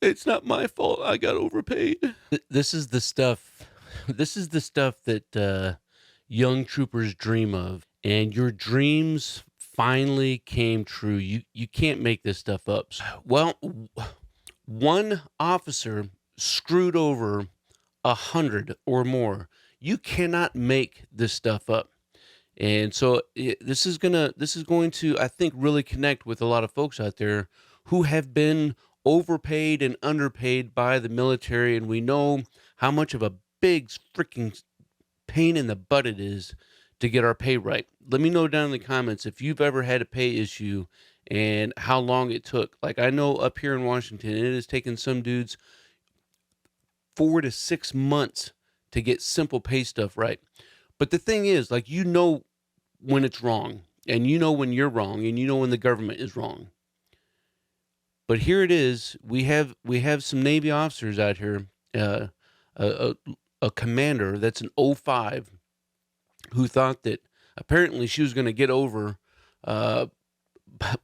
It's not my fault. I got overpaid. This is the stuff. This is the stuff that young troopers dream of, and your dreams finally came true. You can't make this stuff up. Well, one officer screwed over 100 or more. You cannot make this stuff up. And so this is going to, I think, really connect with a lot of folks out there who have been overpaid and underpaid by the military, and we know how much of a big freaking pain in the butt it is to get our pay right. Let me know down in the comments if you've ever had a pay issue and how long it took. Like, I know up here in Washington, it has taken some dudes 4 to 6 months to get simple pay stuff right. But the thing is, like, when it's wrong, and when you're wrong, and when the government is wrong. But here it is. We have some Navy officers out here, uh, a, a, a commander that's an O5 who thought that apparently she was going to get over uh,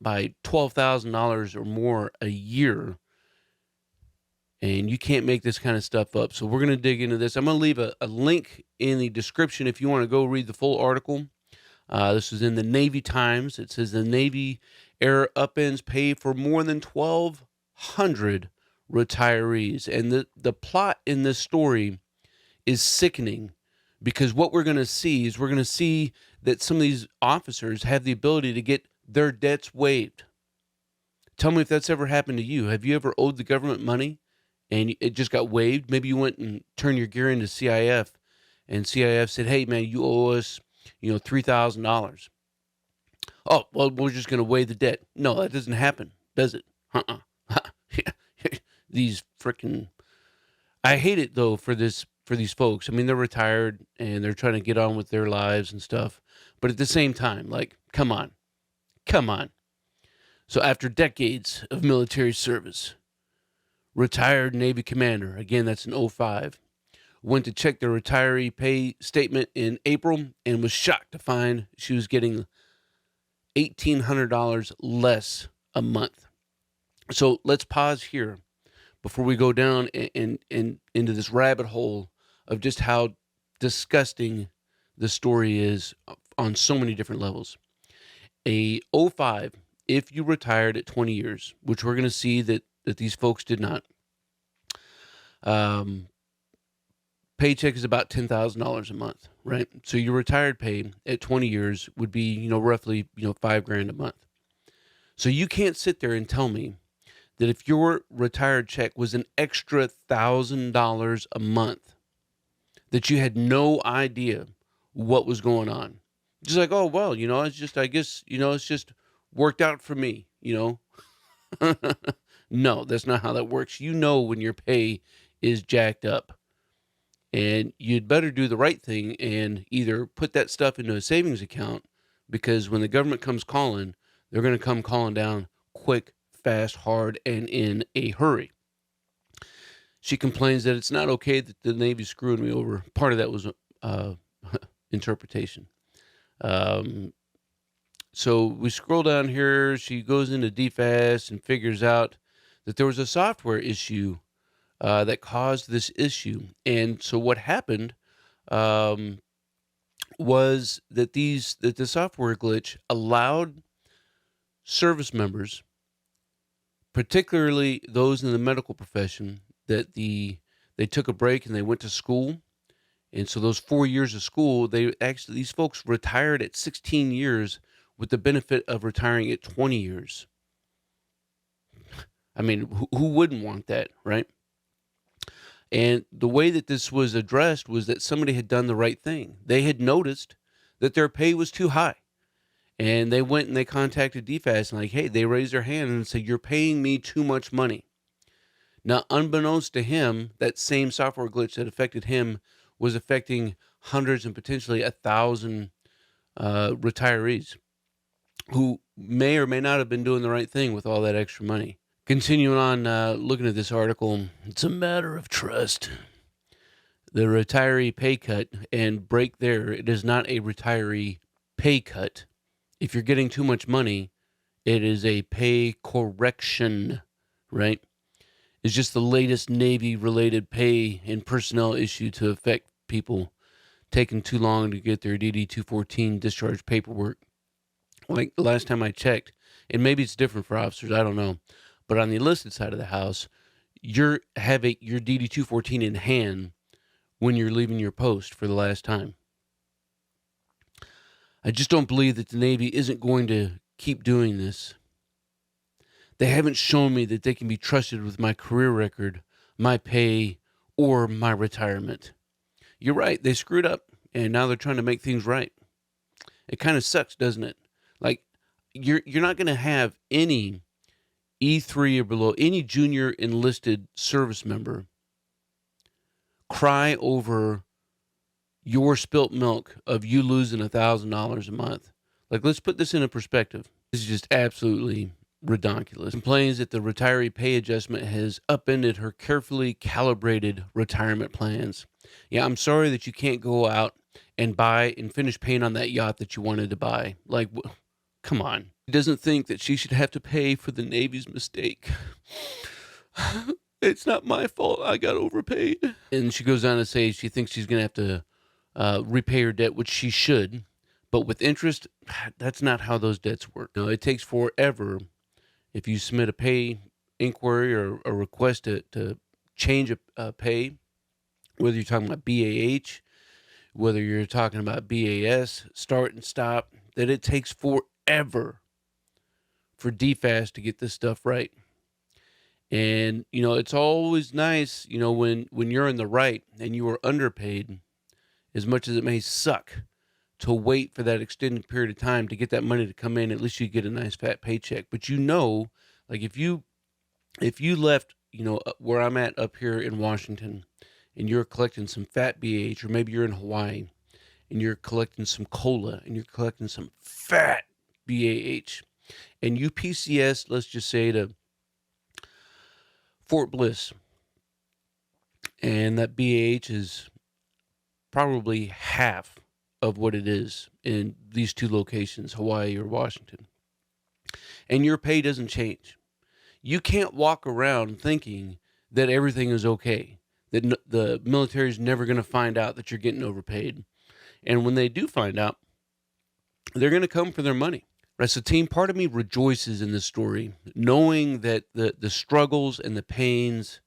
by $12,000 or more a year. And you can't make this kind of stuff up. So we're going to dig into this. I'm going to leave a link in the description if you want to go read the full article. This is in the Navy Times. It says the Navy era upends pay for more than 1,200 retirees. And the plot in this story is sickening, because what we're going to see is that some of these officers have the ability to get their debts waived. Tell me if that's ever happened to you. Have you ever owed the government money and it just got waived? Maybe you went and turned your gear into CIF, and CIF said, "Hey, man, you owe us, $3,000. Oh, well, we're just going to waive the debt." No, that doesn't happen, does it? Uh-uh. These freaking, I hate it though for these folks. I mean, they're retired and they're trying to get on with their lives and stuff. But at the same time, like, come on. Come on. So after decades of military service, retired Navy commander, again, that's an O5, went to check their retiree pay statement in April and was shocked to find she was getting $1,800 less a month. So let's pause here before we go down and into this rabbit hole of just how disgusting the story is on so many different levels. A O5, if you retired at 20 years, which we're going to see that these folks did not, paycheck is about $10,000 a month, right? So your retired pay at 20 years would be, roughly, $5,000 a month. So you can't sit there and tell me that if your retired check was an extra $1,000 a month, that you had no idea what was going on. Just like, oh, well, it's just, I guess, it's just worked out for me, No, that's not how that works. When your pay is jacked up. And you'd better do the right thing and either put that stuff into a savings account, because when the government comes calling, they're going to come calling down quick, fast, hard, and in a hurry. She complains that it's not okay that the Navy screwed me over. Part of that was interpretation. So we scroll down here. She goes into DFAS and figures out that there was a software issue that caused this issue. And so what happened was that the software glitch allowed service members, particularly those in the medical profession, that they took a break and they went to school. And so those 4 years of school, these folks retired at 16 years with the benefit of retiring at 20 years. I mean, who wouldn't want that, right? And the way that this was addressed was that somebody had done the right thing. They had noticed that their pay was too high. And they went and they contacted DFAS and hey, they raised their hand and said, "You're paying me too much money." Now, unbeknownst to him, that same software glitch that affected him was affecting hundreds and potentially 1,000 retirees who may or may not have been doing the right thing with all that extra money. Continuing on, looking at this article, it's a matter of trust. The retiree pay cut, and break there, it is not a retiree pay cut. If you're getting too much money, it is a pay correction, right? is just the latest Navy-related pay and personnel issue to affect people taking too long to get their DD-214 discharge paperwork. Like last time I checked, and maybe it's different for officers, I don't know, but on the enlisted side of the house, you're having your DD-214 in hand when you're leaving your post for the last time. I just don't believe that the Navy isn't going to keep doing this. They haven't shown me that they can be trusted with my career record, my pay, or my retirement. You're right, they screwed up, and now they're trying to make things right. It kind of sucks, doesn't it? Like, you're not going to have any E3 or below, any junior enlisted service member cry over your spilt milk of you losing $1,000 a month. Like, let's put this into perspective. This is just absolutely redonkulous. Complains that the retiree pay adjustment has upended her carefully calibrated retirement plans. Yeah, I'm sorry that you can't go out and buy and finish paying on that yacht that you wanted to buy. Like, come on. She doesn't think that she should have to pay for the Navy's mistake. It's not my fault. I got overpaid. And she goes on to say she thinks she's going to have to repay her debt, which she should. But with interest, that's not how those debts work. No, it takes forever if you submit a pay inquiry or a request to change a pay, whether you're talking about BAH, whether you're talking about BAS, start and stop, that it takes forever for DFAS to get this stuff right. And, it's always nice, when you're in the right and you are underpaid, as much as it may suck, to wait for that extended period of time to get that money to come in. At least you get a nice fat paycheck. But like if you left, where I'm at up here in Washington, and you're collecting some fat BH, or maybe you're in Hawaii and you're collecting some cola and you're collecting some fat BAH, and you PCS, let's just say, to Fort Bliss, and that BAH is probably half of what it is in these two locations, Hawaii or Washington, and your pay doesn't change. You can't walk around thinking that everything is okay, that the military is never going to find out that you're getting overpaid. And when they do find out, they're going to come for their money. Right? So, team, part of me rejoices in this story, knowing that the struggles and the pains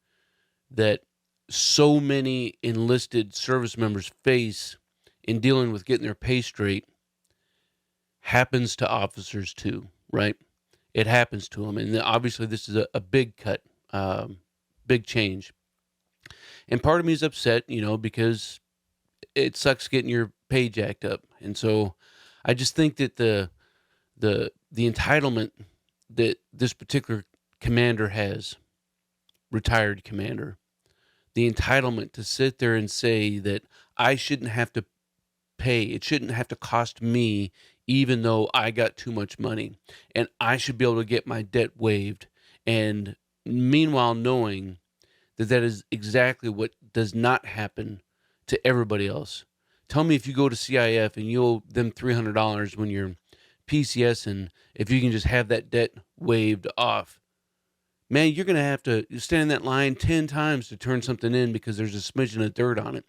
that so many enlisted service members face in dealing with getting their pay straight happens to officers too, right? It happens to them. And obviously this is a big cut, big change. And part of me is upset, because it sucks getting your pay jacked up. And so I just think that the entitlement that this particular commander has, retired commander, the entitlement to sit there and say that I shouldn't have to pay, it shouldn't have to cost me, even though I got too much money, and I should be able to get my debt waived. And meanwhile, knowing that is exactly what does not happen to everybody else. Tell me if you go to CIF and you owe them $300 when you're PCS, and if you can just have that debt waived off, man, you're going to have to stand in that line 10 times to turn something in because there's a smidgen of dirt on it.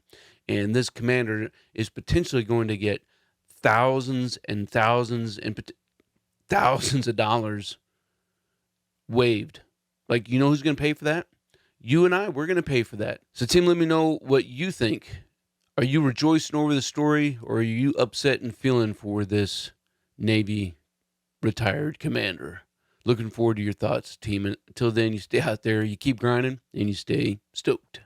And this commander is potentially going to get thousands and thousands and thousands of dollars waived. Like, who's going to pay for that? You and I, we're going to pay for that. So, team, let me know what you think. Are you rejoicing over the story, or are you upset and feeling for this Navy retired commander? Looking forward to your thoughts, team. And until then, you stay out there, you keep grinding, and you stay stoked.